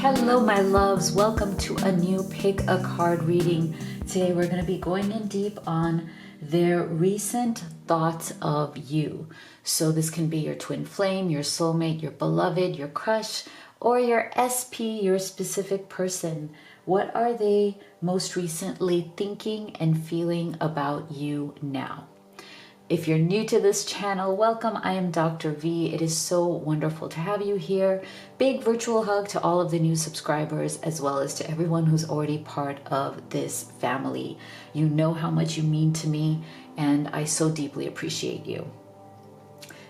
Hello my loves, welcome to a new pick a card reading. Today we're going to be going in deep on their recent thoughts of you. So this can be your twin flame, your soulmate, your beloved, your crush, or your SP, your specific person. What are they most recently thinking and feeling about you now? If you're new to this channel, welcome. I am Dr. V. It is so wonderful to have you here. Big virtual hug to all of the new subscribers, as well as to everyone who's already part of this family. You know how much you mean to me, and I so deeply appreciate you.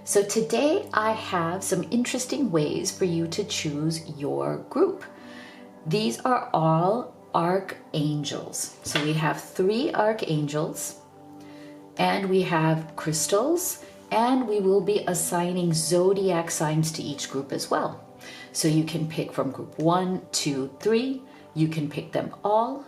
So today I have some interesting ways for you to choose your group. These are all archangels. So we have 3 archangels, and we have crystals, and we will be assigning zodiac signs to each group as well. So you can pick from group 1, 2, 3. You can pick them all,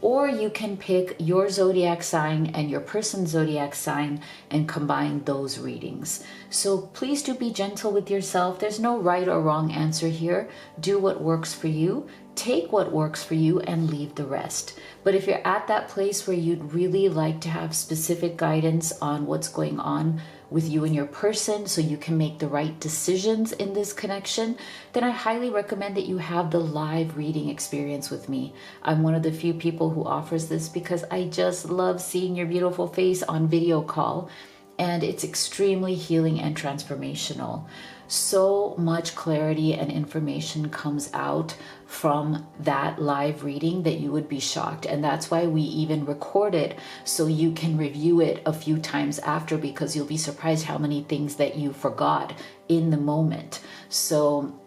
or you can pick your zodiac sign and your person's zodiac sign and combine those readings. So please do be gentle with yourself. There's no right or wrong answer here. Do what works for you. Take what works for you and leave the rest. But if you're at that place where you'd really like to have specific guidance on what's going on with you and your person so you can make the right decisions in this connection, then I highly recommend that you have the live reading experience with me. I'm one of the few people who offers this because I just love seeing your beautiful face on video call, and it's extremely healing and transformational. So much clarity and information comes out from that live reading that you would be shocked. And that's why we even record it so you can review it a few times after, because you'll be surprised how many things that you forgot in the moment. So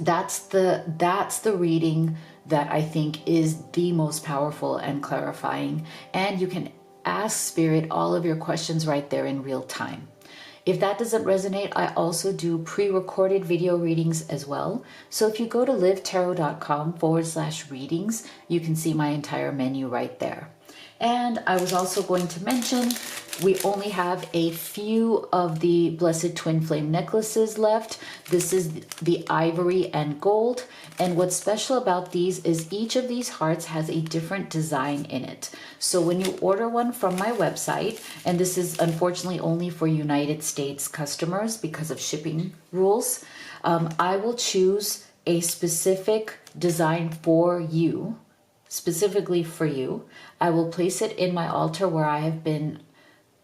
that's the reading that I think is the most powerful and clarifying. And you can ask Spirit all of your questions right there in real time. If that doesn't resonate, I also do pre-recorded video readings as well. So if you go to livetarot.com/readings, you can see my entire menu right there. And I was also going to mention, we only have a few of the Blessed Twin Flame necklaces left. This is the ivory and gold. And what's special about these is each of these hearts has a different design in it. So when you order one from my website, and this is unfortunately only for United States customers because of shipping rules, I will choose a specific design for you, specifically for you. I will place it in my altar where I have been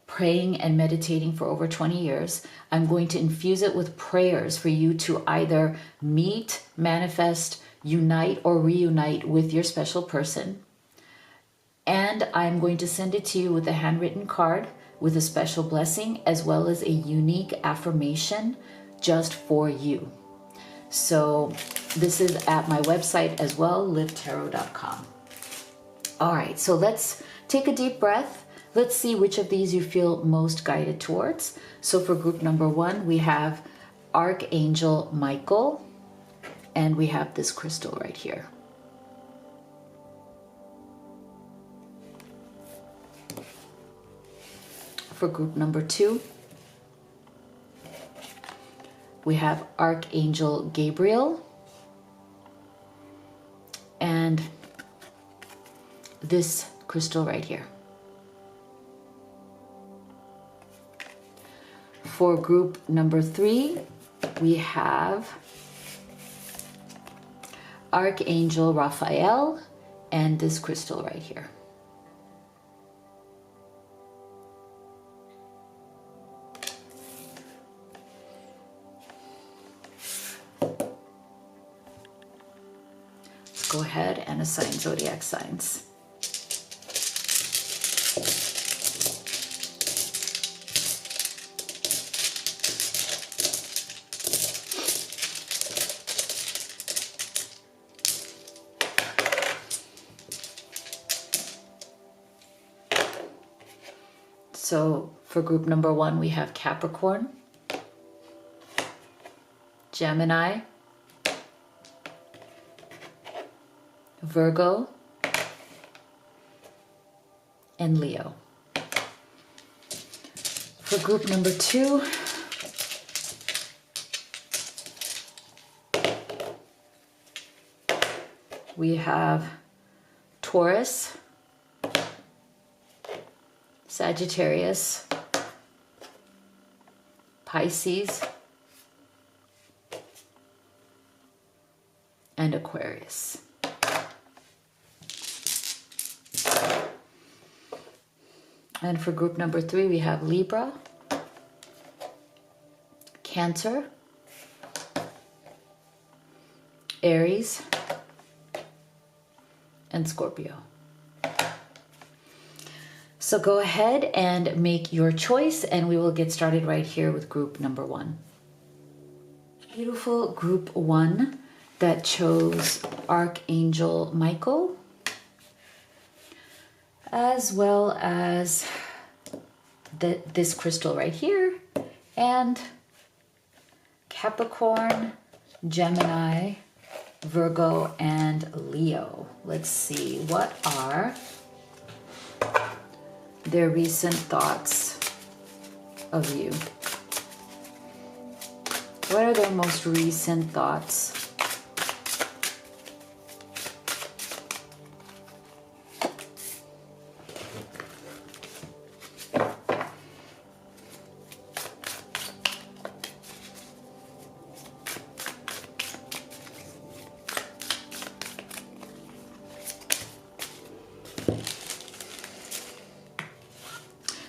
praying and meditating for over 20 years. I'm going to infuse it with prayers for you to either meet, manifest, unite, or reunite with your special person. And I'm going to send it to you with a handwritten card with a special blessing, as well as a unique affirmation just for you. So this is at my website as well, livetarot.com. All right, so let's take a deep breath. Let's see which of these you feel most guided towards. So for group number 1, we have Archangel Michael, and we have this crystal right here. For group number 2, we have Archangel Gabriel, and this crystal right here. For group number 3, we have Archangel Raphael and this crystal right here. Let's go ahead and assign zodiac signs. So for group number 1, we have Capricorn, Gemini, Virgo, and Leo. For group number 2, We have Taurus, Sagittarius, Pisces, and Aquarius. And for group number 3, we have Libra, Cancer, Aries, and Scorpio. So go ahead and make your choice, and we will get started right here with group number 1. Beautiful group 1 that chose Archangel Michael, as well as this crystal right here, and Capricorn, Gemini, Virgo, and Leo. Let's see, what are their recent thoughts of you? What are their most recent thoughts?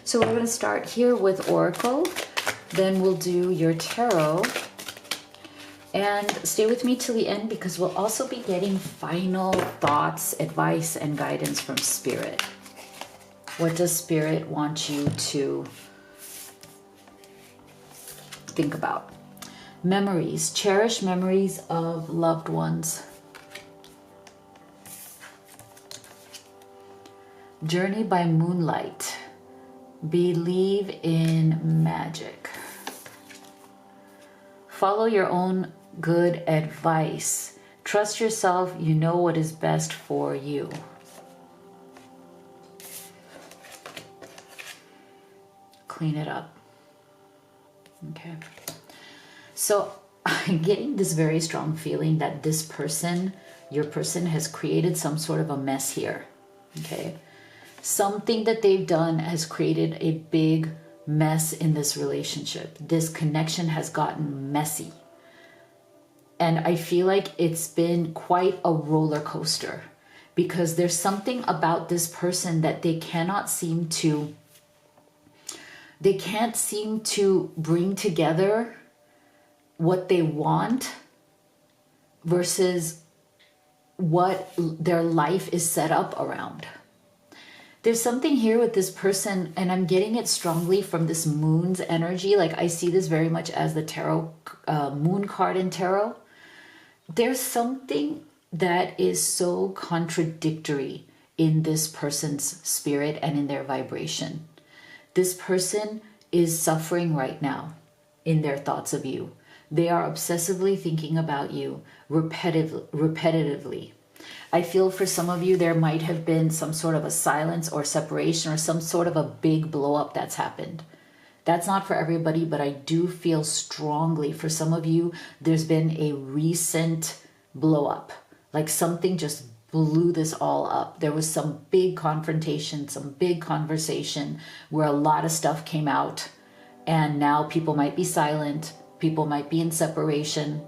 So we're going to start here with Oracle, then we'll do your Tarot, and stay with me till the end because we'll also be getting final thoughts, advice, and guidance from Spirit. What does Spirit want you to think about? Memories. Cherish memories of loved ones. Journey by moonlight. Believe in magic. Follow your own good advice. Trust yourself. You know what is best for you. Clean it up. Okay. So I'm getting this very strong feeling that this person, your person, has created some sort of a mess here. Okay. Something that they've done has created a big mess in this relationship. This connection has gotten messy. And I feel like it's been quite a roller coaster because there's something about this person that they can't seem to bring together what they want versus what their life is set up around. There's something here with this person, and I'm getting it strongly from this moon's energy. Like I see this very much as the tarot, moon card in tarot. There's something that is so contradictory in this person's spirit and in their vibration. This person is suffering right now in their thoughts of you. They are obsessively thinking about you repetitively. I feel for some of you, there might have been some sort of a silence or separation or some sort of a big blow up that's happened. That's not for everybody, but I do feel strongly for some of you, there's been a recent blow up. Like something just blew this all up. There was some big confrontation, some big conversation where a lot of stuff came out, and now people might be silent, people might be in separation.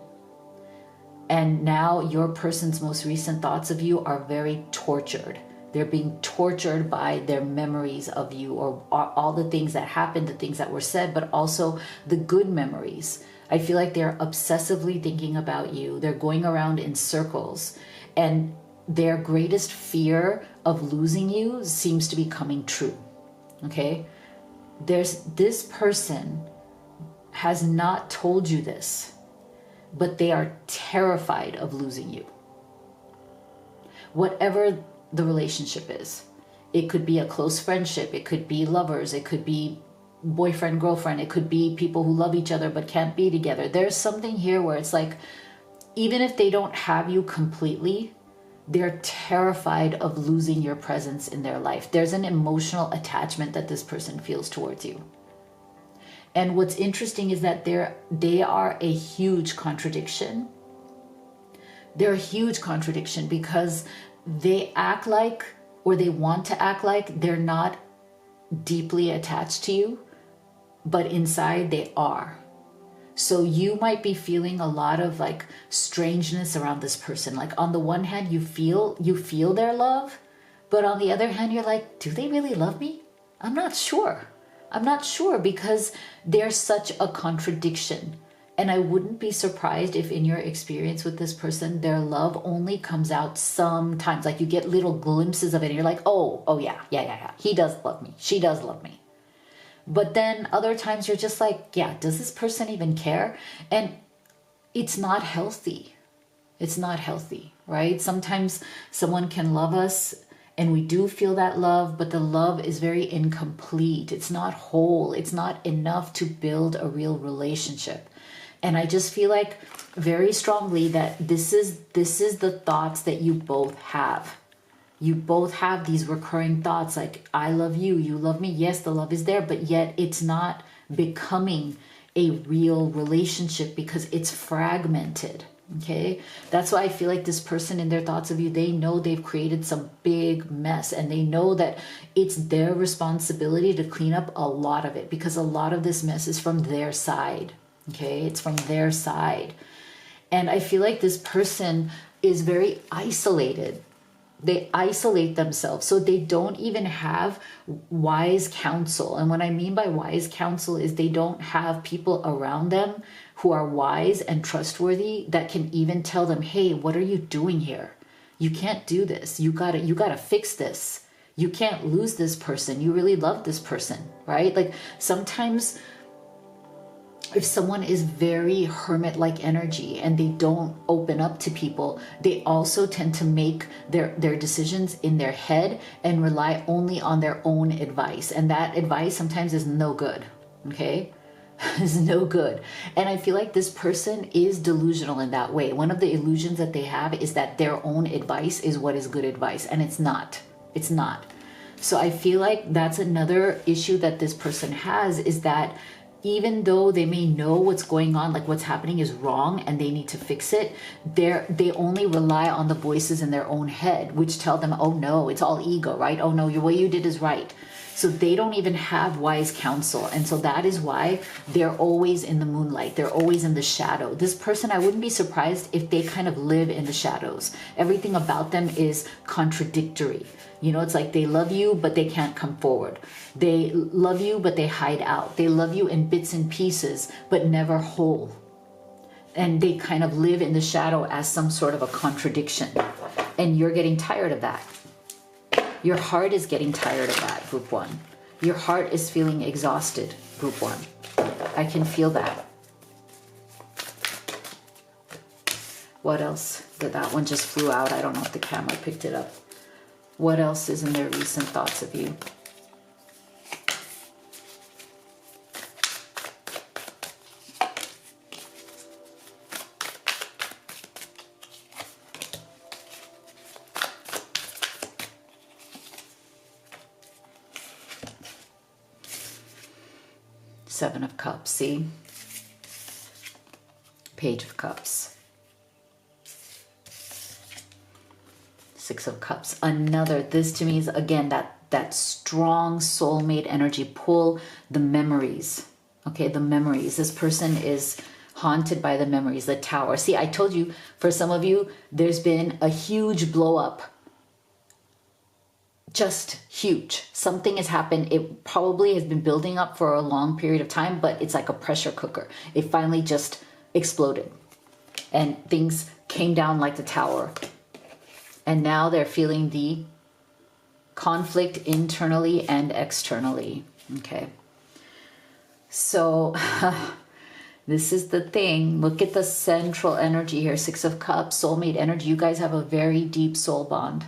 And now your person's most recent thoughts of you are very tortured. They're being tortured by their memories of you, or all the things that happened, the things that were said, but also the good memories. I feel like they're obsessively thinking about you. They're going around in circles, and their greatest fear of losing you seems to be coming true. Okay? This person has not told you this, but they are terrified of losing you. Whatever the relationship is, it could be a close friendship, it could be lovers, it could be boyfriend, girlfriend, it could be people who love each other but can't be together. There's something here where it's like, even if they don't have you completely, they're terrified of losing your presence in their life. There's an emotional attachment that this person feels towards you. And what's interesting is that they are a huge contradiction They're a huge contradiction because they act like, or they want to act like, they're not deeply attached to you, but inside they are. So you might be feeling a lot of like strangeness around this person. Like on the one hand, you feel their love, but on the other hand, you're like, do they really love me? I'm not sure. I'm not sure because they're such a contradiction. And I wouldn't be surprised if in your experience with this person, their love only comes out sometimes. Like you get little glimpses of it and you're like, oh yeah. He does love me. She does love me. But then other times you're just like, yeah, does this person even care? And it's not healthy. It's not healthy, right? Sometimes someone can love us and we do feel that love, but the love is very incomplete. It's not whole. It's not enough to build a real relationship. And I just feel like very strongly that this is the thoughts that you both have. You both have these recurring thoughts like, I love you, you love me. Yes, the love is there, but yet it's not becoming a real relationship because it's fragmented. Okay, that's why I feel like this person in their thoughts of you, they know they've created some big mess and they know that it's their responsibility to clean up a lot of it because a lot of this mess is from their side. Okay, it's from their side. And I feel like this person is very isolated. They isolate themselves, so they don't even have wise counsel. And what I mean by wise counsel is they don't have people around them who are wise and trustworthy that can even tell them, hey, what are you doing here? You can't do this. You gotta fix this. You can't lose this person. You really love this person, right? Like sometimes if someone is very hermit-like energy and they don't open up to people, they also tend to make their decisions in their head and rely only on their own advice. And that advice sometimes is no good, okay? Is no good. And I feel like this person is delusional in that way. One of the illusions that they have is that their own advice is what is good advice, and it's not. It's not. So I feel like that's another issue that this person has, is that even though they may know what's going on, like what's happening is wrong and they need to fix it, they only rely on the voices in their own head, which tell them, oh no, it's all ego, right? Oh no, what you did is right. So they don't even have wise counsel. And so that is why they're always in the moonlight. They're always in the shadow. This person, I wouldn't be surprised if they kind of live in the shadows. Everything about them is contradictory. You know, it's like they love you, but they can't come forward. They love you, but they hide out. They love you in bits and pieces, but never whole. And they kind of live in the shadow as some sort of a contradiction. And you're getting tired of that. Your heart is getting tired of that, group one. Your heart is feeling exhausted, group one. I can feel that. What else? That one just flew out. I don't know if the camera picked it up. What else is in their recent thoughts of you? Seven of Cups, see? Page of Cups. Six of Cups. Another, this to me is again that strong soulmate energy. Pull the memories. Okay, the memories. This person is haunted by the memories, the Tower. See, I told you, for some of you, there's been a huge blow up. Just huge. Something has happened. It probably has been building up for a long period of time, but it's like a pressure cooker. It finally just exploded and things came down like the Tower. And now they're feeling the conflict internally and externally. Okay. So this is the thing. Look at the central energy here. Six of Cups, soulmate energy. You guys have a very deep soul bond.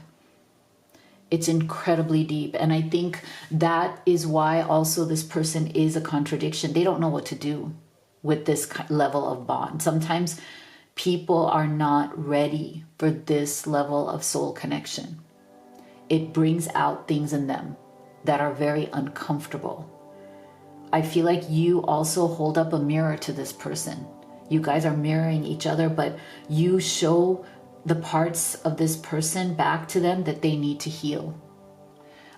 It's incredibly deep. And I think that is why also this person is a contradiction. They don't know what to do with this level of bond. Sometimes people are not ready for this level of soul connection. It brings out things in them that are very uncomfortable. I feel like you also hold up a mirror to this person. You guys are mirroring each other, but you show the parts of this person back to them that they need to heal.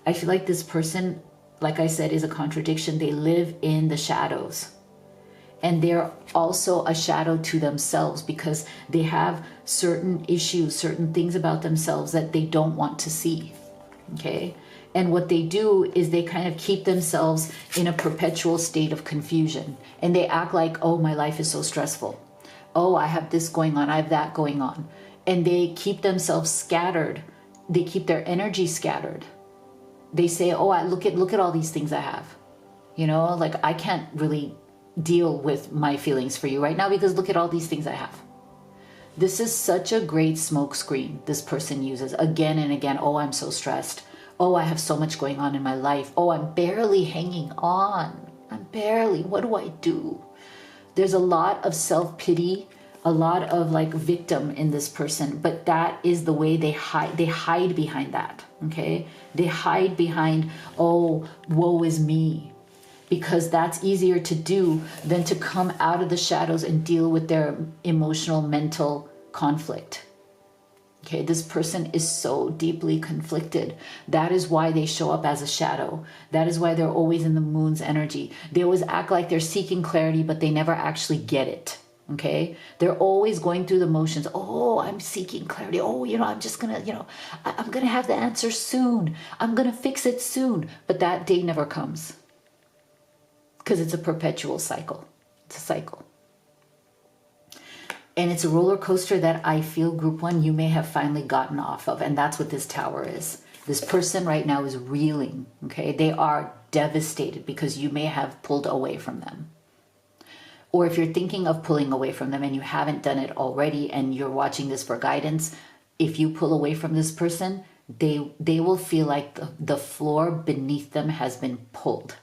I feel like this person, like I said, is a contradiction. They live in the shadows. And they're also a shadow to themselves because they have certain issues, certain things about themselves that they don't want to see. Okay? And what they do is they kind of keep themselves in a perpetual state of confusion. And they act like, oh, my life is so stressful. Oh, I have this going on. I have that going on. And they keep themselves scattered. They keep their energy scattered. They say, oh, look at all these things I have. You know, like I can't really deal with my feelings for you right now because look at all these things I have. This is such a great smoke screen this person uses again and again. Oh, I'm so stressed. Oh, I have so much going on in my life. Oh, I'm barely hanging on. What do I do? There's a lot of self-pity, a lot of like victim in this person, but that is the way they hide behind that. Okay. They hide behind, oh, woe is me, because that's easier to do than to come out of the shadows and deal with their emotional, mental conflict. Okay, this person is so deeply conflicted. That is why they show up as a shadow. That is why they're always in the moon's energy. They always act like they're seeking clarity, but they never actually get it. Okay, they're always going through the motions. Oh, I'm seeking clarity. Oh, I'm just gonna, I'm gonna have the answer soon. I'm gonna fix it soon. But that day never comes because it's a perpetual cycle. It's a cycle. And it's a roller coaster that I feel, group one, you may have finally gotten off of. And that's what this tower is. This person right now is reeling. Okay, they are devastated because you may have pulled away from them. Or if you're thinking of pulling away from them and you haven't done it already and you're watching this for guidance, if you pull away from this person, they will feel like the floor beneath them has been pulled.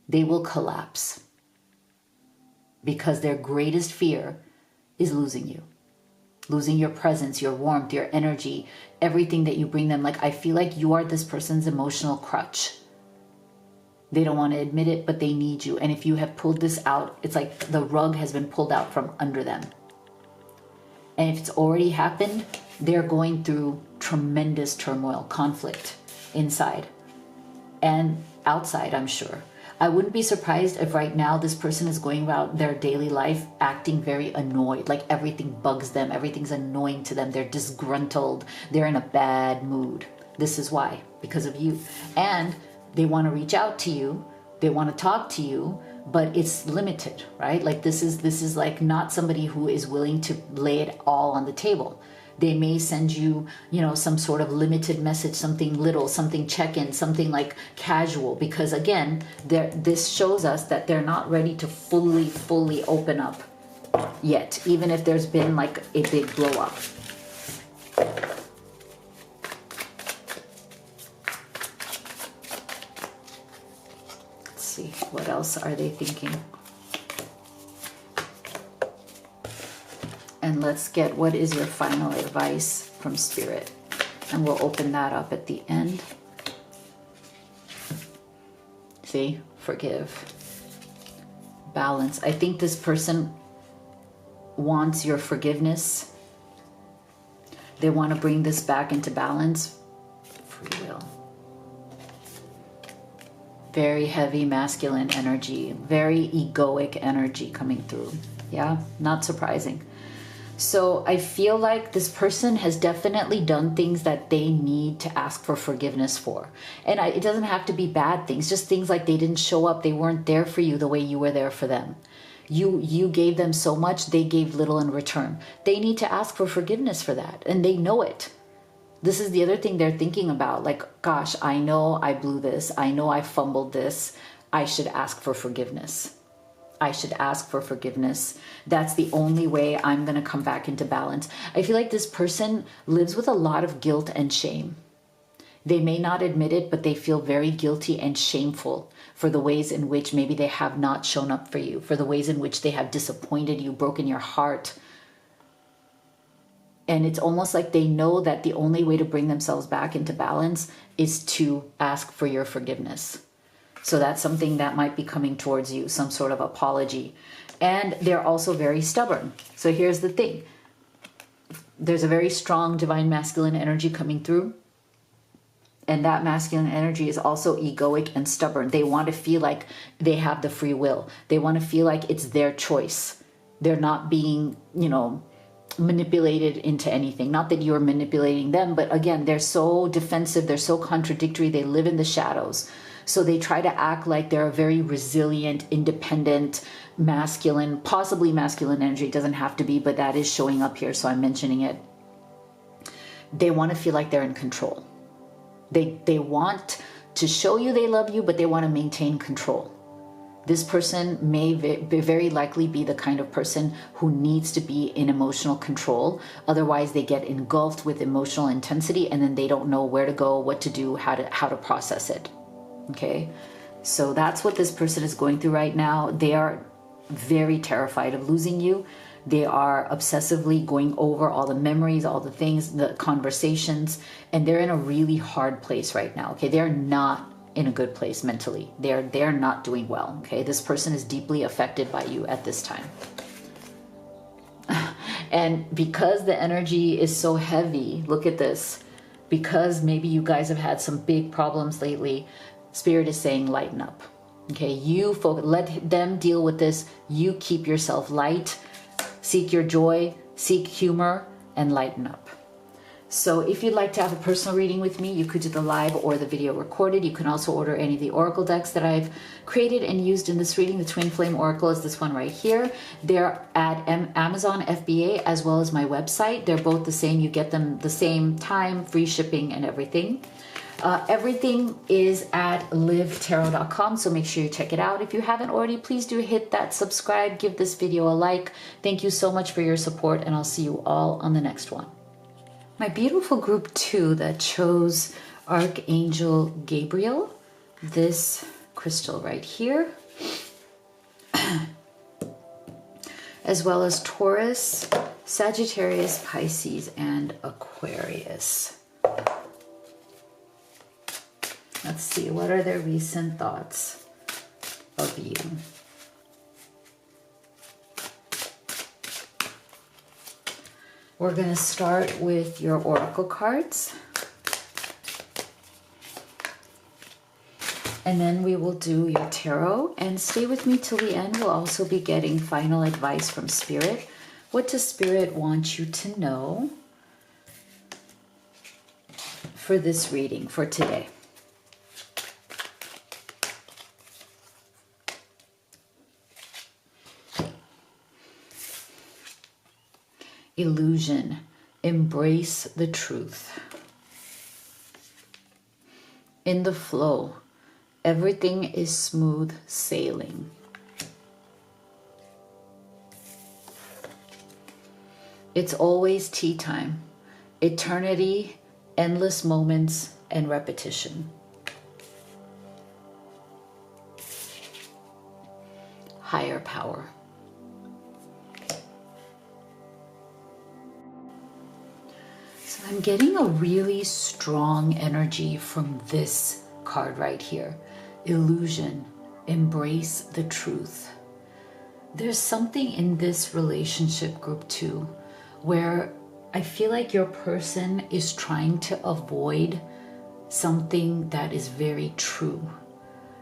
They will collapse because their greatest fear is losing you, losing your presence, your warmth, your energy, everything that you bring them. Like, I feel like you are this person's emotional crutch. They don't want to admit it, but they need you. And if you have pulled this out, it's like the rug has been pulled out from under them. And if it's already happened, they're going through tremendous turmoil, conflict inside and outside, I'm sure. I wouldn't be surprised if right now this person is going about their daily life acting very annoyed, like everything bugs them, everything's annoying to them, they're disgruntled, they're in a bad mood. This is why, because of you. And they want to reach out to you, they want to talk to you, but it's limited, right? Like this is like not somebody who is willing to lay it all on the table. They may send you, some sort of limited message, something little, something check-in, something like casual, because again, this shows us that they're not ready to fully open up yet, even if there's been like a big blow up. Let's see, what else are they thinking? And let's get, what is your final advice from Spirit? And we'll open that up at the end. See, forgive. Balance. I think this person wants your forgiveness. They want to bring this back into balance. Free will. Very heavy masculine energy. Very egoic energy coming through. Yeah, not surprising. So I feel like this person has definitely done things that they need to ask for forgiveness for. And it doesn't have to be bad things, just things like they didn't show up, they weren't there for you the way you were there for them. You gave them so much, they gave little in return. They need to ask for forgiveness for that, and they know it. This is the other thing they're thinking about. Like, gosh, I know I blew this. I know I fumbled this. I should ask for forgiveness. I should ask for forgiveness. That's the only way I'm going to come back into balance. I feel like this person lives with a lot of guilt and shame. They may not admit it, but they feel very guilty and shameful for the ways in which maybe they have not shown up for you, for the ways in which they have disappointed you, broken your heart. And it's almost like they know that the only way to bring themselves back into balance is to ask for your forgiveness. So that's something that might be coming towards you, some sort of apology. And they're also very stubborn. So here's the thing. There's a very strong divine masculine energy coming through. And that masculine energy is also egoic and stubborn. They want to feel like they have the free will. They want to feel like it's their choice. They're not being, manipulated into anything. Not that you're manipulating them, but again, they're so defensive. They're so contradictory. They live in the shadows. So they try to act like they're a very resilient, independent, masculine, possibly masculine energy. It doesn't have to be, but that is showing up here. So I'm mentioning it. They want to feel like they're in control. They want to show you they love you, but they want to maintain control. This person may very likely be the kind of person who needs to be in emotional control. Otherwise, they get engulfed with emotional intensity, and then they don't know where to go, what to do, how to process it. Okay, so that's what this person is going through right now. They are very terrified of losing you. They are obsessively going over all the memories, all the things, the conversations, and they're in a really hard place right now. Okay, they're not in a good place mentally. They're not doing well. Okay, this person is deeply affected by you at this time. And because the energy is so heavy, look at this. Because maybe you guys have had some big problems lately, Spirit is saying lighten up. Okay, you focus, let them deal with this. You keep yourself light. Seek your joy, seek humor, and lighten up. So if you'd like to have a personal reading with me, you could do the live or the video recorded. You can also order any of the oracle decks that I've created and used in this reading. The Twin Flame Oracle is this one right here. They're at Amazon FBA as well as my website. They're both the same. You get them the same time, free shipping and everything. Everything is at livetarot.com, so make sure you check it out. If you haven't already, please do hit that subscribe, give this video a like. Thank you so much for your support, and I'll see you all on the next one. My beautiful group 2 that chose Archangel Gabriel, this crystal right here, as well as Taurus, Sagittarius, Pisces, and Aquarius. Let's see, what are their recent thoughts of you? We're going to start with your oracle cards. And then we will do your tarot. And stay with me till the end. We'll also be getting final advice from Spirit. What does Spirit want you to know for this reading for today? Illusion. Embrace the truth. In the flow, everything is smooth sailing. It's always tea time. Eternity, endless moments, and repetition. Higher power. I'm getting a really strong energy from this card right here. Illusion. Embrace the truth. There's something in this relationship group 2 where I feel like your person is trying to avoid something that is very true.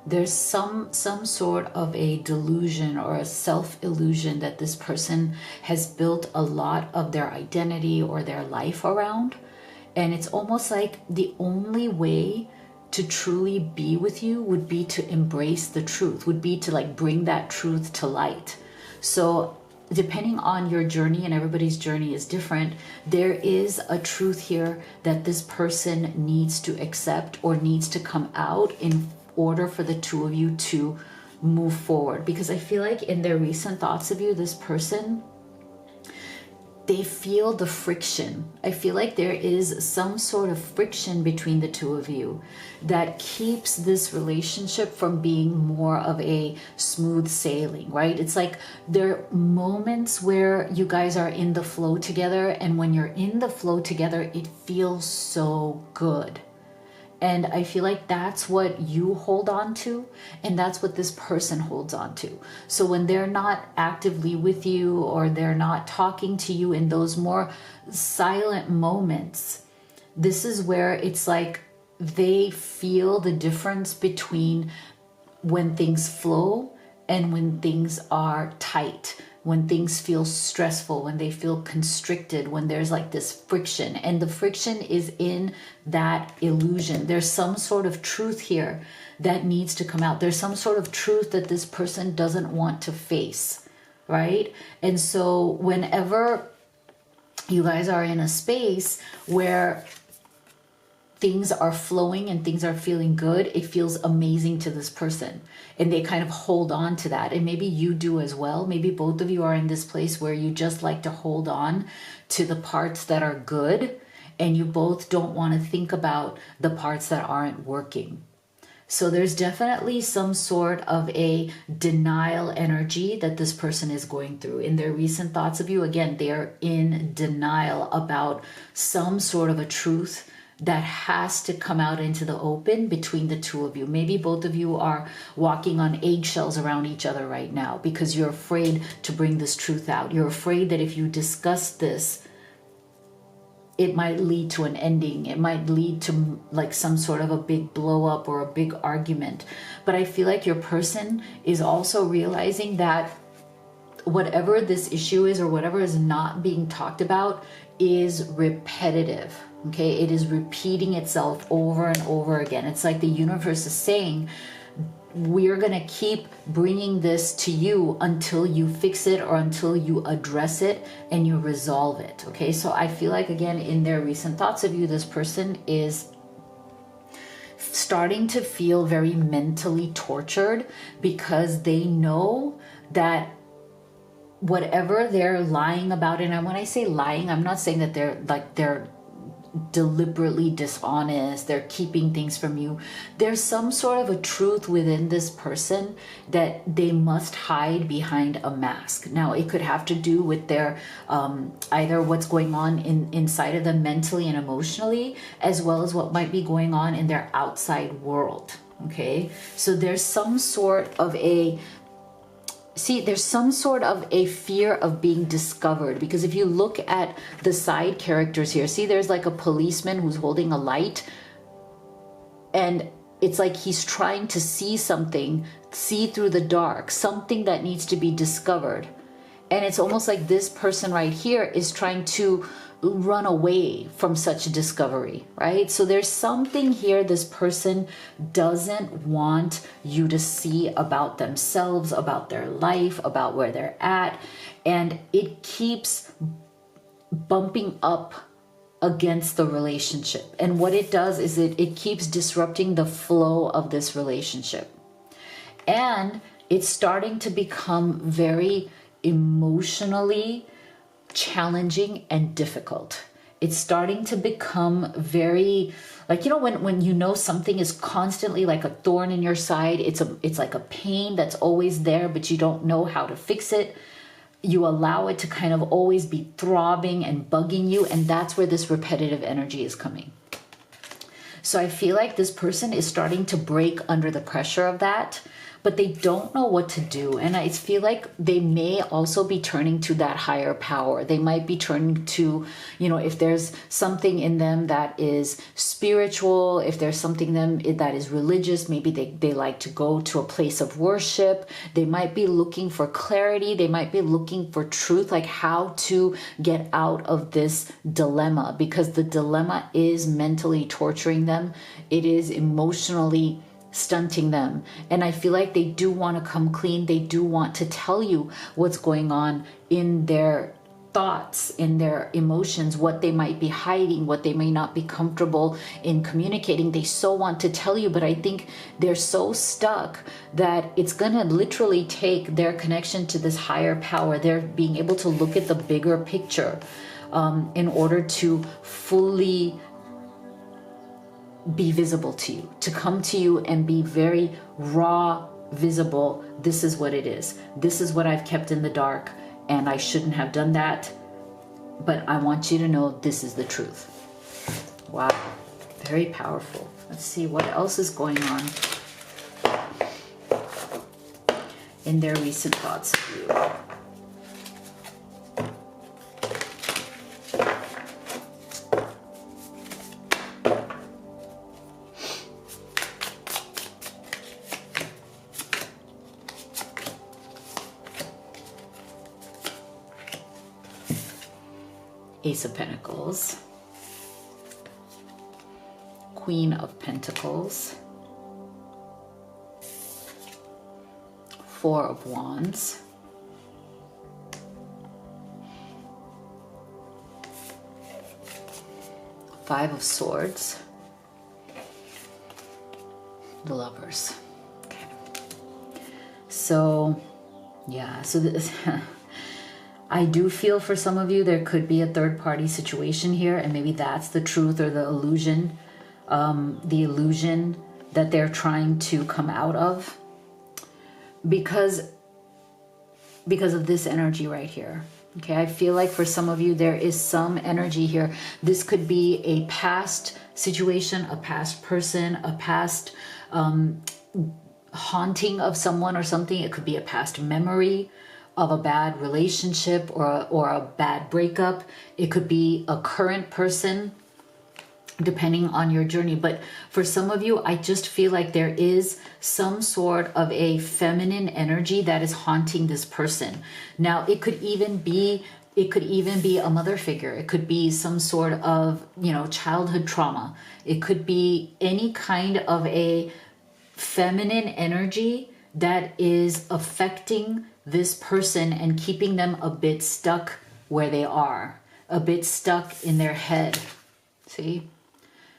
There's some sort of a delusion or a self-illusion that this person has built a lot of their identity or their life around. And it's almost like the only way to truly be with you would be to embrace the truth, would be to like bring that truth to light. So depending on your journey, and everybody's journey is different, there is a truth here that this person needs to accept or needs to come out in order for the two of you to move forward. Because I feel like in their recent thoughts of you, this person, they feel the friction. I feel like there is some sort of friction between the two of you that keeps this relationship from being more of a smooth sailing, right? It's like there are moments where you guys are in the flow together, and when you're in the flow together, it feels so good. And I feel like that's what you hold on to, and that's what this person holds on to. So when they're not actively with you, or they're not talking to you in those more silent moments, this is where it's like they feel the difference between when things flow and when things are tight, when things feel stressful, when they feel constricted, when there's like this friction. And the friction is in that illusion. There's some sort of truth here that needs to come out. There's some sort of truth that this person doesn't want to face, right? And so whenever you guys are in a space where things are flowing and things are feeling good, it feels amazing to this person, and they kind of hold on to that. And maybe you do as well. Maybe both of you are in this place where you just like to hold on to the parts that are good, and you both don't want to think about the parts that aren't working. So there's definitely some sort of a denial energy that this person is going through. In their recent thoughts of you, again, they are in denial about some sort of a truth that has to come out into the open between the two of you. Maybe both of you are walking on eggshells around each other right now because you're afraid to bring this truth out. You're afraid that if you discuss this, it might lead to an ending. It might lead to like some sort of a big blow up or a big argument. But I feel like your person is also realizing that whatever this issue is, or whatever is not being talked about, is repetitive. Okay, it is repeating itself over and over again. It's like the universe is saying, we're going to keep bringing this to you until you fix it, or until you address it and you resolve it. Okay, so I feel like, again, in their recent thoughts of you, this person is starting to feel very mentally tortured because they know that whatever they're lying about, and when I say lying, I'm not saying that they're deliberately dishonest, they're keeping things from you. There's some sort of a truth within this person that they must hide behind a mask. Now, it could have to do with their either what's going on inside of them mentally and emotionally, as well as what might be going on in their outside world. Okay, so there's some sort of a there's some sort of a fear of being discovered, because if you look at the side characters here, there's like a policeman who's holding a light, and it's like he's trying to see something, see through the dark, something that needs to be discovered. And it's almost like this person right here is trying to run away from such a discovery, right? So there's something here this person doesn't want you to see about themselves, about their life, about where they're at, and it keeps bumping up against the relationship. And what it does is it keeps disrupting the flow of this relationship. And it's starting to become very emotionally challenging and difficult. It's starting to become very, like, you know, when you know something is constantly like a thorn in your side, it's like a pain that's always there, but you don't know how to fix it. You allow it to kind of always be throbbing and bugging you, and that's where this repetitive energy is coming. So I feel like this person is starting to break under the pressure of that, but they don't know what to do. And I feel like they may also be turning to that higher power. They might be turning to, you know, if there's something in them that is spiritual, if there's something in them that is religious, maybe they like to go to a place of worship. They might be looking for clarity. They might be looking for truth, like how to get out of this dilemma, because the dilemma is mentally torturing them. It is emotionally stunting them. And I feel like they do want to come clean. They do want to tell you what's going on in their thoughts, in their emotions, what they might be hiding, what they may not be comfortable in communicating. They so want to tell you, but I think they're so stuck that it's going to literally take their connection to this higher power, they're being able to look at the bigger picture in order to fully be visible to you, to come to you and be very raw, visible. This is what it is. This is what I've kept in the dark, and I shouldn't have done that, but I want you to know this is the truth. Wow. Very powerful. Let's see what else is going on in their recent thoughts of you. Ace of Pentacles, Queen of Pentacles, Four of Wands, Five of Swords, the Lovers. Okay. So, yeah, so this... I do feel for some of you there could be a third-party situation here, and maybe that's the truth or the illusion that they're trying to come out of, because of this energy right here. Okay, I feel like for some of you there is some energy here. This could be a past situation, a past person, a past haunting of someone or something. It could be a past memory of a bad relationship or a bad breakup. It could be a current person, depending on your journey. But for some of you, I just feel like there is some sort of a feminine energy that is haunting this person. Now, it could even be a mother figure. It could be some sort of, childhood trauma. It could be any kind of a feminine energy that is affecting this person and keeping them a bit stuck where they are, a bit stuck in their head. See?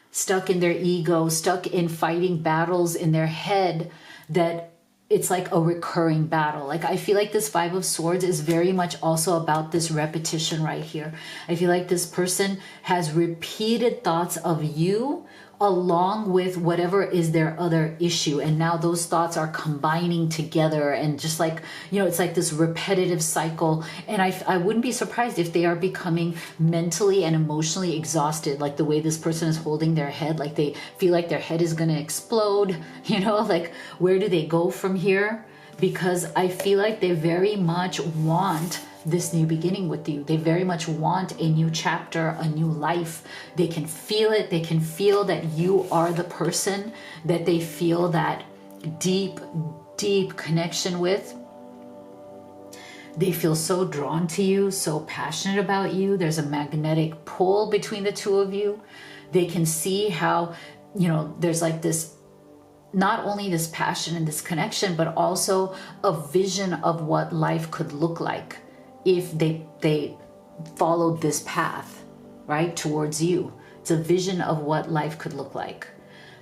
Stuck in their ego, stuck in fighting battles in their head that it's like a recurring battle. Like, I feel like this Five of Swords is very much also about this repetition right here. I feel like this person has repeated thoughts of you along with whatever is their other issue, and now those thoughts are combining together, and just like, it's like this repetitive cycle. And I wouldn't be surprised if they are becoming mentally and emotionally exhausted, like the way this person is holding their head, like they feel like their head is going to explode, like where do they go from here? Because I feel like they very much want this new beginning with you. They very much want a new chapter, a new life. They can feel it. They can feel that you are the person that they feel that deep, deep connection with. They feel so drawn to you, so passionate about you. There's a magnetic pull between the two of you. They can see how, there's like this, not only this passion and this connection, but also a vision of what life could look like if they followed this path, right, towards you. It's a vision of what life could look like.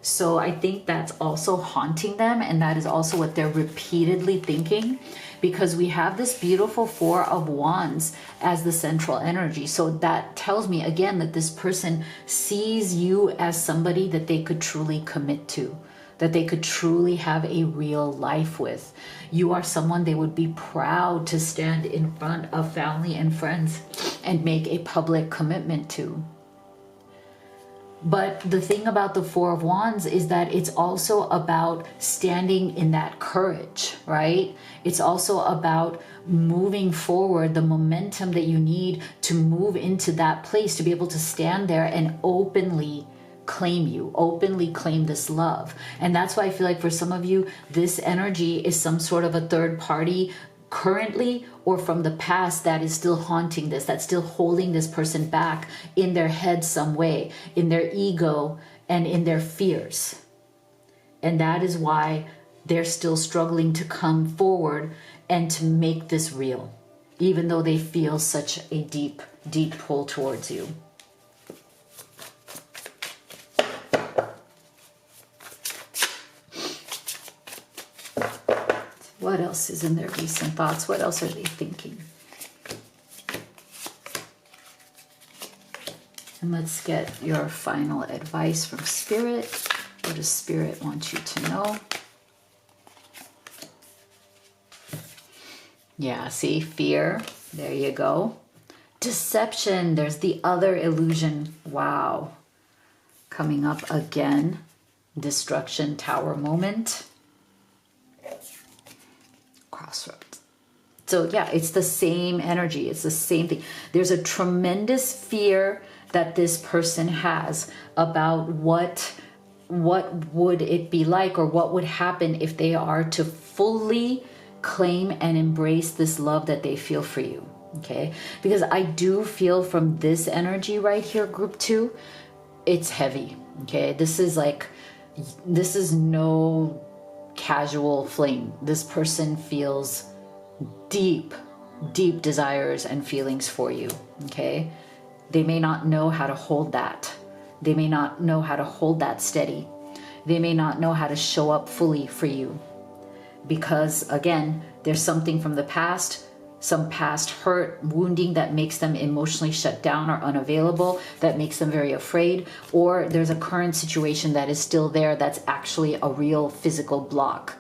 So I think that's also haunting them, and that is also what they're repeatedly thinking, because we have this beautiful Four of Wands as the central energy. So that tells me, again, that this person sees you as somebody that they could truly commit to, that they could truly have a real life with. You are someone they would be proud to stand in front of family and friends and make a public commitment to. But the thing about the Four of Wands is that it's also about standing in that courage, right? It's also about moving forward, the momentum that you need to move into that place, to be able to stand there and openly claim you, openly claim this love. And that's why I feel like for some of you, this energy is some sort of a third party currently or from the past that is still haunting this, that's still holding this person back in their head some way, in their ego and in their fears. And that is why they're still struggling to come forward and to make this real, even though they feel such a deep, deep pull towards you. What else is in their recent thoughts? What else are they thinking? And let's get your final advice from Spirit. What does Spirit want you to know? Yeah, see, fear. There you go. Deception. There's the other illusion. Wow. Coming up again, destruction, tower moment. Crossroads. So yeah, it's the same energy. It's the same thing. There's a tremendous fear that this person has about what would it be like, or what would happen if they are to fully claim and embrace this love that they feel for you. Okay, because I do feel from this energy right here, group 2, it's heavy. Okay, this is no casual fling. This person feels deep desires and feelings for you. Okay, they may not know how to hold that. They may not know how to hold that steady. They may not know how to show up fully for you, because again, there's something from the past, some past hurt, wounding that makes them emotionally shut down or unavailable, that makes them very afraid, or there's a current situation that is still there that's actually a real physical block.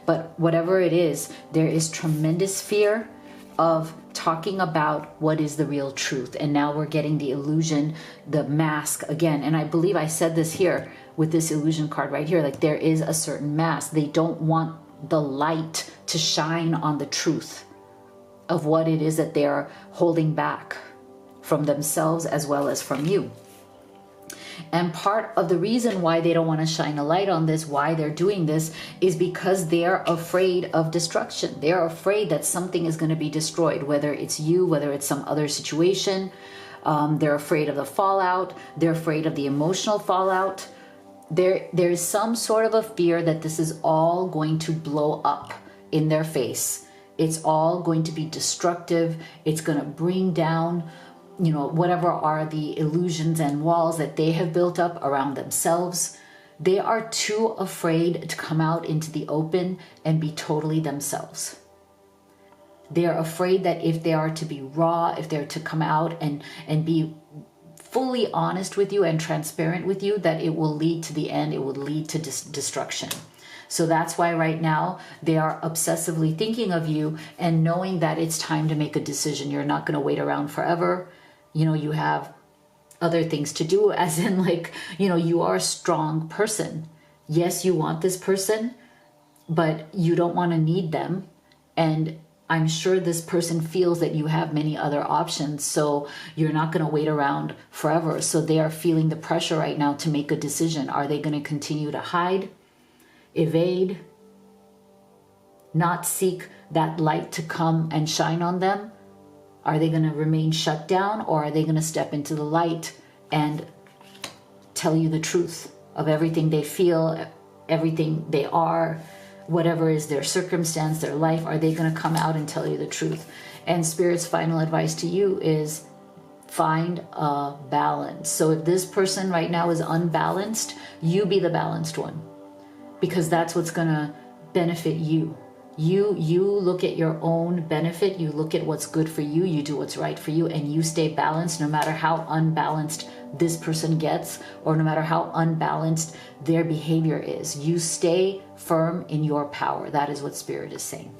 But whatever it is, there is tremendous fear of talking about what is the real truth. And now we're getting the illusion, the mask again. And I believe I said this here with this illusion card right here, like there is a certain mask. They don't want the light to shine on the truth of what it is that they're holding back from themselves as well as from you. And part of the reason why they don't want to shine a light on this, why they're doing this, is because they're afraid of destruction. They're afraid that something is going to be destroyed, whether it's you, whether it's some other situation. They're afraid of the fallout. They're afraid of the emotional fallout. There's some sort of a fear that this is all going to blow up in their face. It's all going to be destructive. It's going to bring down, whatever are the illusions and walls that they have built up around themselves. They are too afraid to come out into the open and be totally themselves. They are afraid that if they are to be raw, if they're to come out and be fully honest with you and transparent with you, that it will lead to the end. It will lead to destruction. So that's why right now they are obsessively thinking of you and knowing that it's time to make a decision. You're not going to wait around forever. You have other things to do, as in you are a strong person. Yes, you want this person, but you don't want to need them. And I'm sure this person feels that you have many other options. So you're not going to wait around forever. So they are feeling the pressure right now to make a decision. Are they going to continue to hide, evade, not seek that light to come and shine on them? Are they going to remain shut down, or are they going to step into the light and tell you the truth of everything they feel, everything they are, whatever is their circumstance, their life? Are they going to come out and tell you the truth? And Spirit's final advice to you is find a balance. So if this person right now is unbalanced, you be the balanced one, because that's what's going to benefit you. You look at your own benefit, you look at what's good for you, you do what's right for you, and you stay balanced no matter how unbalanced this person gets, or no matter how unbalanced their behavior is. You stay firm in your power. That is what Spirit is saying.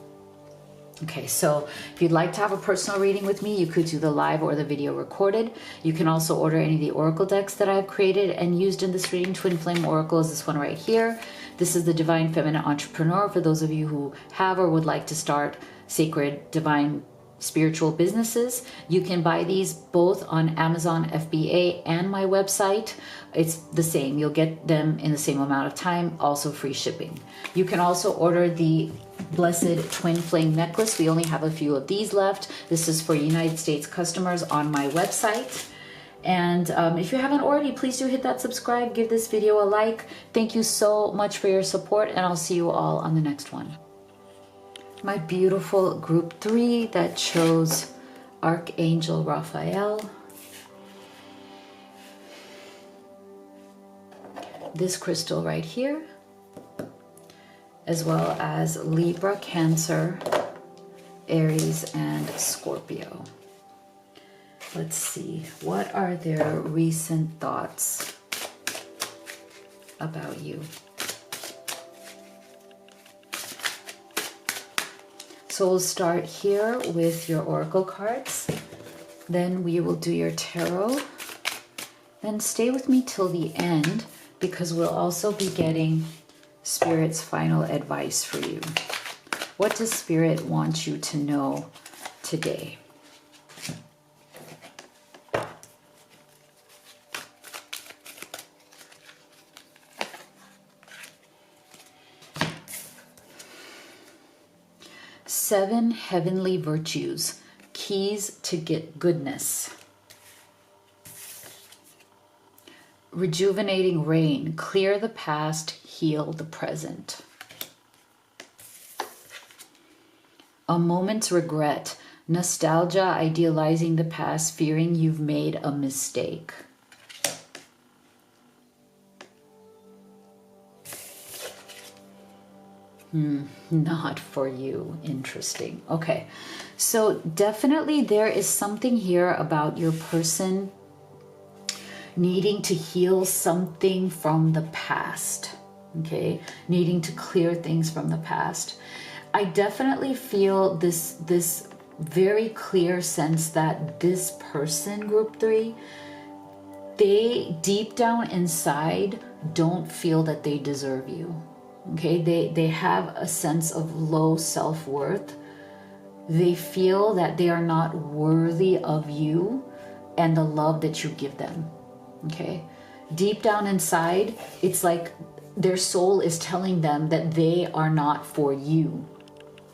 Okay, so if you'd like to have a personal reading with me, you could do the live or the video recorded. You can also order any of the oracle decks that I've created and used in this reading. Twin Flame Oracle is this one right here. This is the Divine Feminine Entrepreneur for those of you who have or would like to start sacred, divine, spiritual businesses. You can buy these both on Amazon FBA and my website. It's the same. You'll get them in the same amount of time, also free shipping. You can also order the Blessed Twin Flame Necklace. We only have a few of these left. This is for United States customers on my website. And if you haven't already, please do hit that subscribe, give this video a like. Thank you so much for your support, and I'll see you all on the next one. My beautiful group 3 that chose Archangel Raphael. This crystal right here, as well as Libra, Cancer, Aries, and Scorpio. Let's see, what are their recent thoughts about you? So we'll start here with your oracle cards. Then we will do your tarot Then stay with me till the end, because we'll also be getting Spirit's final advice for you. What does Spirit want you to know today? Seven heavenly virtues, keys to get goodness. Rejuvenating rain, clear the past, heal the present. A moment's regret, nostalgia, idealizing the past, fearing you've made a mistake. Not for you. Interesting. Okay. So definitely there is something here about your person needing to heal something from the past. Okay. Needing to clear things from the past. I definitely feel this very clear sense that this person, group 3, they deep down inside don't feel that they deserve you. Okay, they have a sense of low self-worth. They feel that they are not worthy of you and the love that you give them. Okay, deep down inside, it's like their soul is telling them that they are not for you.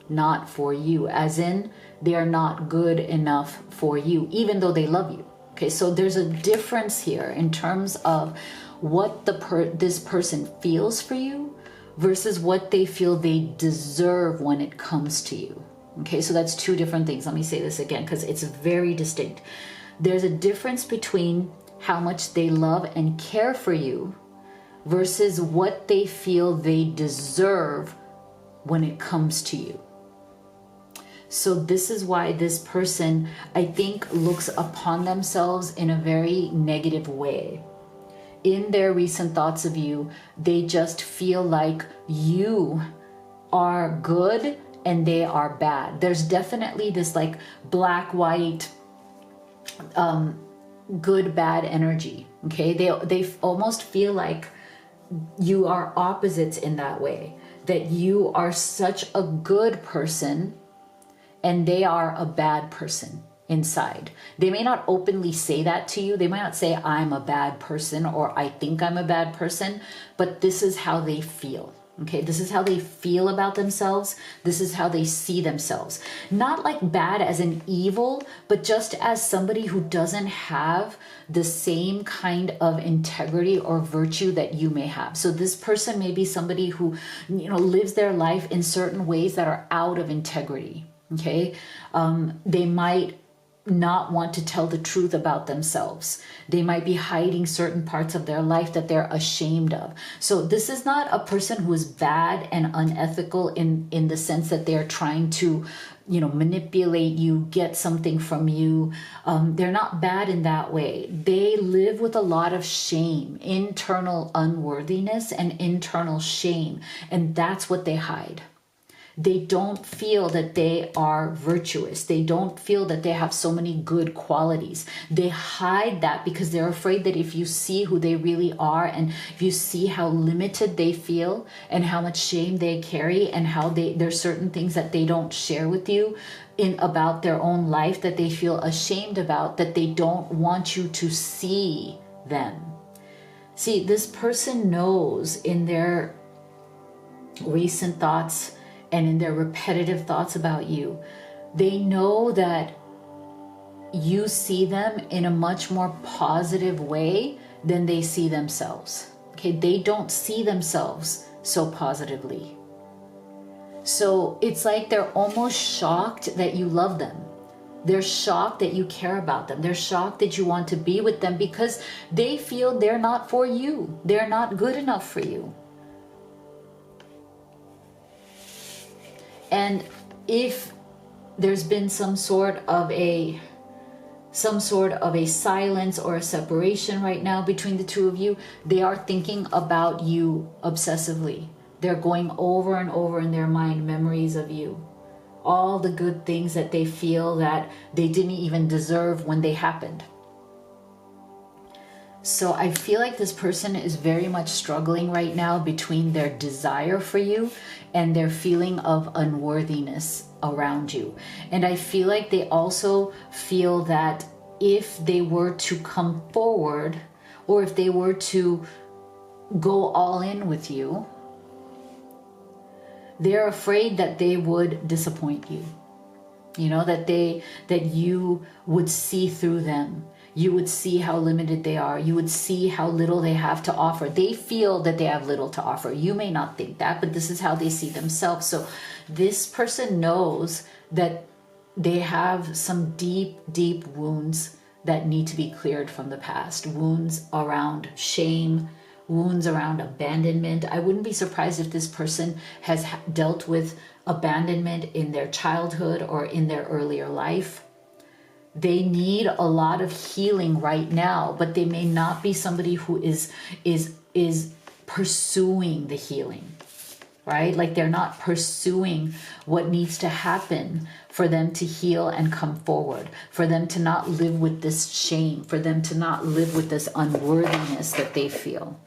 Not for you, as in they are not good enough for you, even though they love you. Okay, so there's a difference here in terms of what this person feels for you versus what they feel they deserve when it comes to you. Okay, so that's two different things. Let me say this again because it's very distinct. There's a difference between how much they love and care for you versus what they feel they deserve when it comes to you. So this is why this person, I think, looks upon themselves in a very negative way. In their recent thoughts of you, they just feel like you are good and they are bad. There's definitely this like black, white, good, bad energy. Okay, they almost feel like you are opposites in that way, that you are such a good person and they are a bad person inside. They may not openly say that to you. They might not say, I'm a bad person or I think I'm a bad person, but this is how they feel. Okay, this is how they feel about themselves. This is how they see themselves. Not like bad as an evil, but just as somebody who doesn't have the same kind of integrity or virtue that you may have. So this person may be somebody who, lives their life in certain ways that are out of integrity. Okay, they might not want to tell the truth about themselves. They might be hiding certain parts of their life that they're ashamed of. So this is not a person who is bad and unethical in the sense that they're trying to, manipulate you, get something from you. They're not bad in that way. They live with a lot of shame, internal unworthiness and internal shame. And that's what they hide. They don't feel that they are virtuous. They don't feel that they have so many good qualities. They hide that because they're afraid that if you see who they really are and if you see how limited they feel and how much shame they carry and how there's certain things that they don't share with you about their own life that they feel ashamed about, that they don't want you to see them. See, this person knows in their recent thoughts and in their repetitive thoughts about you, they know that you see them in a much more positive way than they see themselves. Okay, they don't see themselves so positively. So it's like they're almost shocked that you love them. They're shocked that you care about them. They're shocked that you want to be with them because they feel they're not for you. They're not good enough for you. And if there's been some sort of a silence or a separation right now between the two of you, they are thinking about you obsessively. They're going over and over in their mind memories of you. All the good things that they feel that they didn't even deserve when they happened. So I feel like this person is very much struggling right now between their desire for you and their feeling of unworthiness around you. And I feel like they also feel that if they were to come forward, or if they were to go all in with you, they're afraid that they would disappoint you. You know, that you would see through them. You would see how limited they are. You would see how little they have to offer. They feel that they have little to offer. You may not think that, but this is how they see themselves. So this person knows that they have some deep, deep wounds that need to be cleared from the past. Wounds around shame, wounds around abandonment. I wouldn't be surprised if this person has dealt with abandonment in their childhood or in their earlier life. They need a lot of healing right now, but they may not be somebody who is pursuing the healing, right? Like they're not pursuing what needs to happen for them to heal and come forward, for them to not live with this shame, for them to not live with this unworthiness that they feel.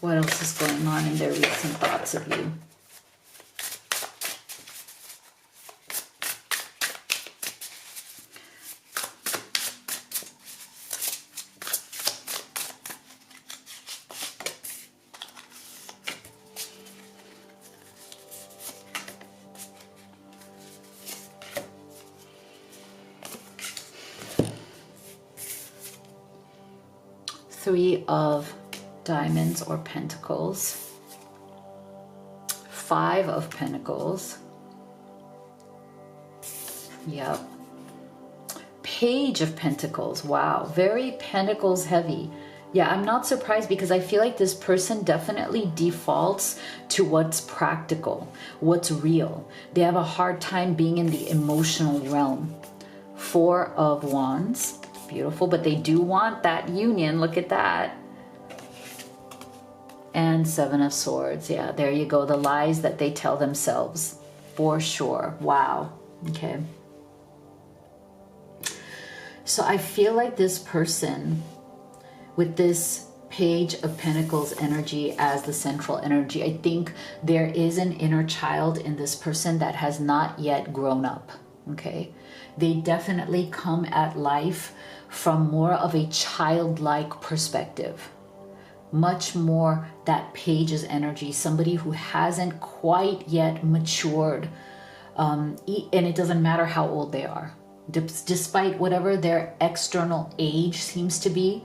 What else is going on in their recent thoughts of you? Three of Diamonds or Pentacles, Five of Pentacles, yep, Page of Pentacles. Wow, very Pentacles heavy. Yeah, I'm not surprised because I feel like this person definitely defaults to what's practical, what's real. They have a hard time being in the emotional realm. Four of Wands, beautiful, but they do want that union. Look at that. And Seven of Swords. Yeah, there you go. The lies that they tell themselves, for sure. Wow. Okay. So I feel like this person, with this Page of Pentacles energy as the central energy, I think there is an inner child in this person that has not yet grown up. Okay. They definitely come at life from more of a childlike perspective. Much more that Page's energy, somebody who hasn't quite yet matured. And it doesn't matter how old they are. Despite whatever their external age seems to be,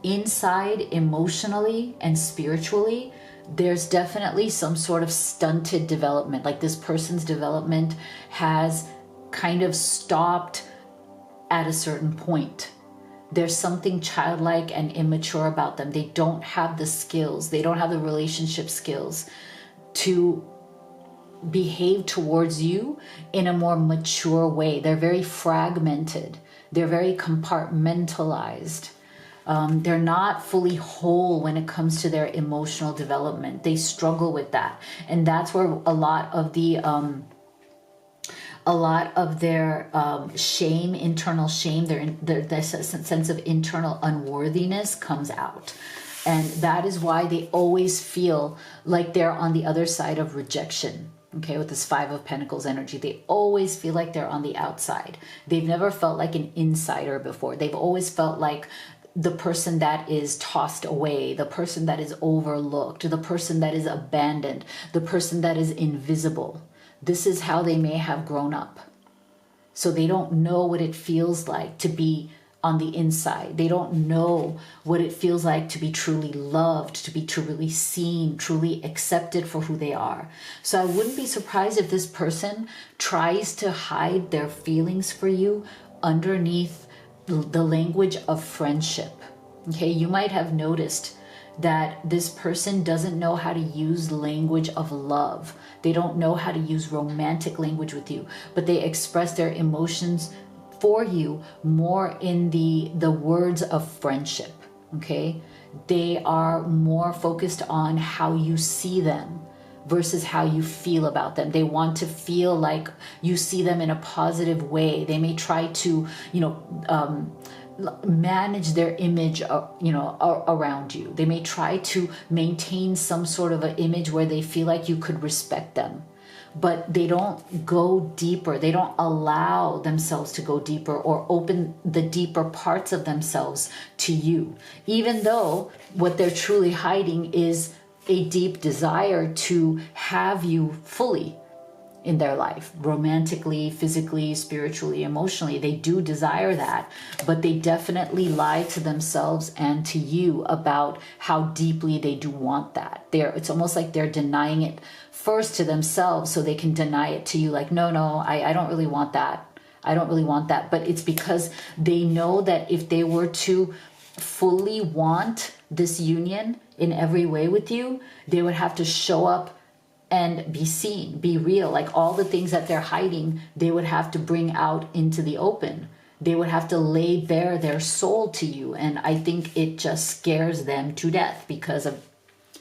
inside emotionally and spiritually, there's definitely some sort of stunted development. Like this person's development has kind of stopped at a certain point. There's something childlike and immature about them. They don't have the skills. They don't have the relationship skills to behave towards you in a more mature way. They're very fragmented. They're very compartmentalized. They're not fully whole when it comes to their emotional development. They struggle with that. And that's where a lot of their shame, internal shame, their sense of internal unworthiness comes out. And that is why they always feel like they're on the other side of rejection. Okay, with this Five of Pentacles energy, they always feel like they're on the outside. They've never felt like an insider before. They've always felt like the person that is tossed away, the person that is overlooked, the person that is abandoned, the person that is invisible. This is how they may have grown up. So they don't know what it feels like to be on the inside. They don't know what it feels like to be truly loved, to be truly seen, truly accepted for who they are. So I wouldn't be surprised if this person tries to hide their feelings for you underneath the language of friendship. Okay, you might have noticed that this person doesn't know how to use language of love. They don't know how to use romantic language with you, but they express their emotions for you more in the words of friendship. Okay, they are more focused on how you see them versus how you feel about them. They want to feel like you see them in a positive way. They may try to, manage their image, around you. They may try to maintain some sort of an image where they feel like you could respect them, but they don't go deeper. They don't allow themselves to go deeper or open the deeper parts of themselves to you, even though what they're truly hiding is a deep desire to have you fully in their life, romantically, physically, spiritually, emotionally. They do desire that, but they definitely lie to themselves and to you about how deeply they do want that. It's almost like they're denying it first to themselves so they can deny it to you. Like, no, I don't really want that. I don't really want that. But it's because they know that if they were to fully want this union in every way with you, they would have to show up and be seen, be real. Like all the things that they're hiding, they would have to bring out into the open. They would have to lay bare their soul to you. And I think it just scares them to death because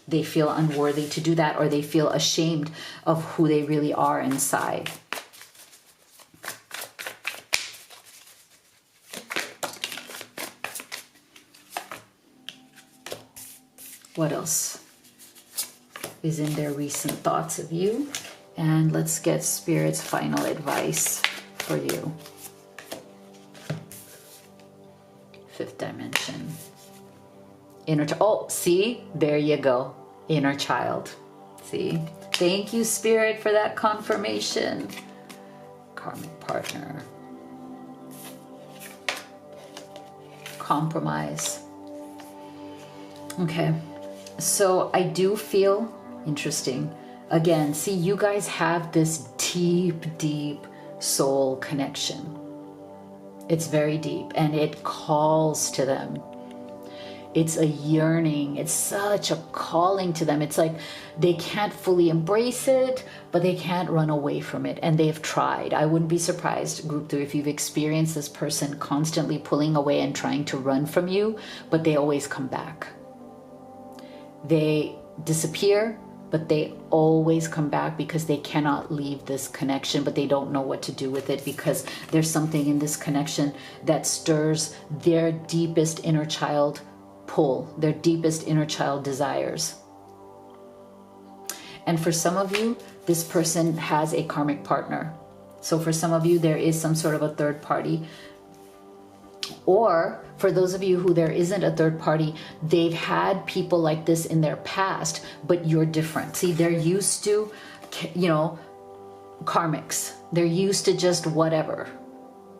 they feel unworthy to do that, or they feel ashamed of who they really are inside. What else is in their recent thoughts of you? And let's get Spirit's final advice for you. Fifth dimension. See, there you go. Inner child. See? Thank you, Spirit, for that confirmation. Karmic partner. Compromise. Okay. So I do feel interesting. Again, see, you guys have this deep, deep soul connection. It's very deep and it calls to them. It's a yearning. It's such a calling to them. It's like they can't fully embrace it, but they can't run away from it. And they've tried. I wouldn't be surprised, Group 3, if you've experienced this person constantly pulling away and trying to run from you, but they always come back. They disappear, but they always come back because they cannot leave this connection, but they don't know what to do with it because there's something in this connection that stirs their deepest inner child pull, their deepest inner child desires. And for some of you, this person has a karmic partner. So for some of you, there is some sort of a third party. Or for those of you who there isn't a third party, they've had people like this in their past, but you're different. See, they're used to, karmics. They're used to just whatever.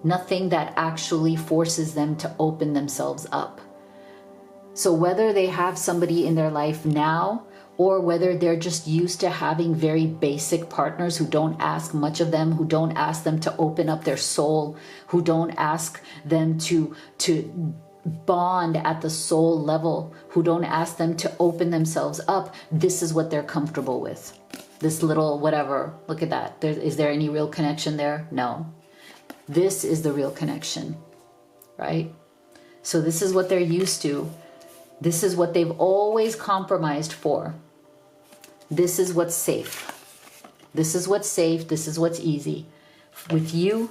Nothing that actually forces them to open themselves up. So whether they have somebody in their life now, or whether they're just used to having very basic partners who don't ask much of them, who don't ask them to open up their soul, who don't ask them to bond at the soul level, who don't ask them to open themselves up, this is what they're comfortable with. This little whatever, look at that. Is there any real connection there? No. This is the real connection, right? So this is what they're used to. This is what they've always compromised for. This is what's safe. This is what's safe. This is what's easy. With you,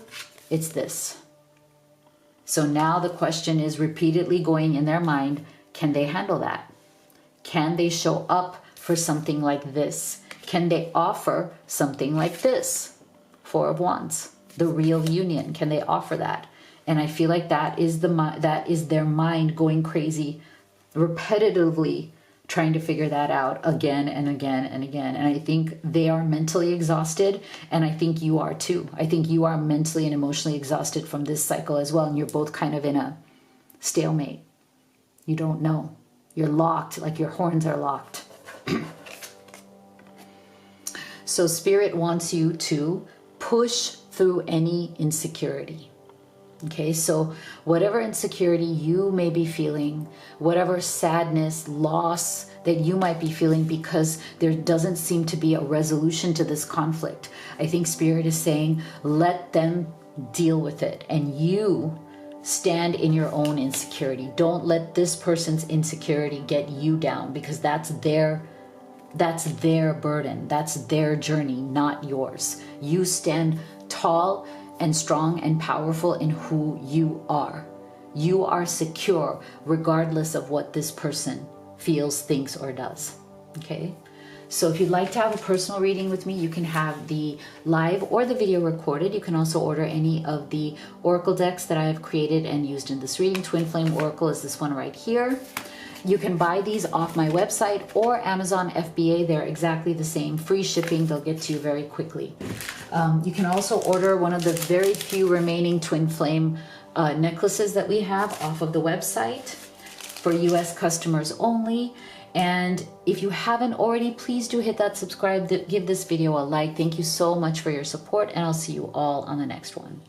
it's this. So now the question is repeatedly going in their mind, can they handle that? Can they show up for something like this? Can they offer something like this? Four of Wands, the real union. Can they offer that? And I feel like that is their mind going crazy, repetitively trying to figure that out again and again and again. And I think they are mentally exhausted, and I think you are too. I think you are mentally and emotionally exhausted from this cycle as well, and you're both kind of in a stalemate. You don't know. You're locked, like your horns are locked. So Spirit wants you to push through any insecurity. Okay, so whatever insecurity you may be feeling, whatever sadness, loss that you might be feeling because there doesn't seem to be a resolution to this conflict, I think Spirit is saying, let them deal with it. And you stand in your own insecurity. Don't let this person's insecurity get you down, because that's their That's their burden. That's their journey, not yours. You stand tall and strong and powerful in who you are. You are secure regardless of what this person feels, thinks, or does. Okay? So if you'd like to have a personal reading with me, you can have the live or the video recorded. You can also order any of the oracle decks that I have created and used in this reading. Twin Flame Oracle is this one right here. You can buy these off my website or Amazon FBA. They're exactly the same. Free shipping. They'll get to you very quickly. You can also order one of the very few remaining Twin Flame necklaces that we have off of the website for US customers only. And if you haven't already, please do hit that subscribe, give this video a like. Thank you so much for your support, and I'll see you all on the next one.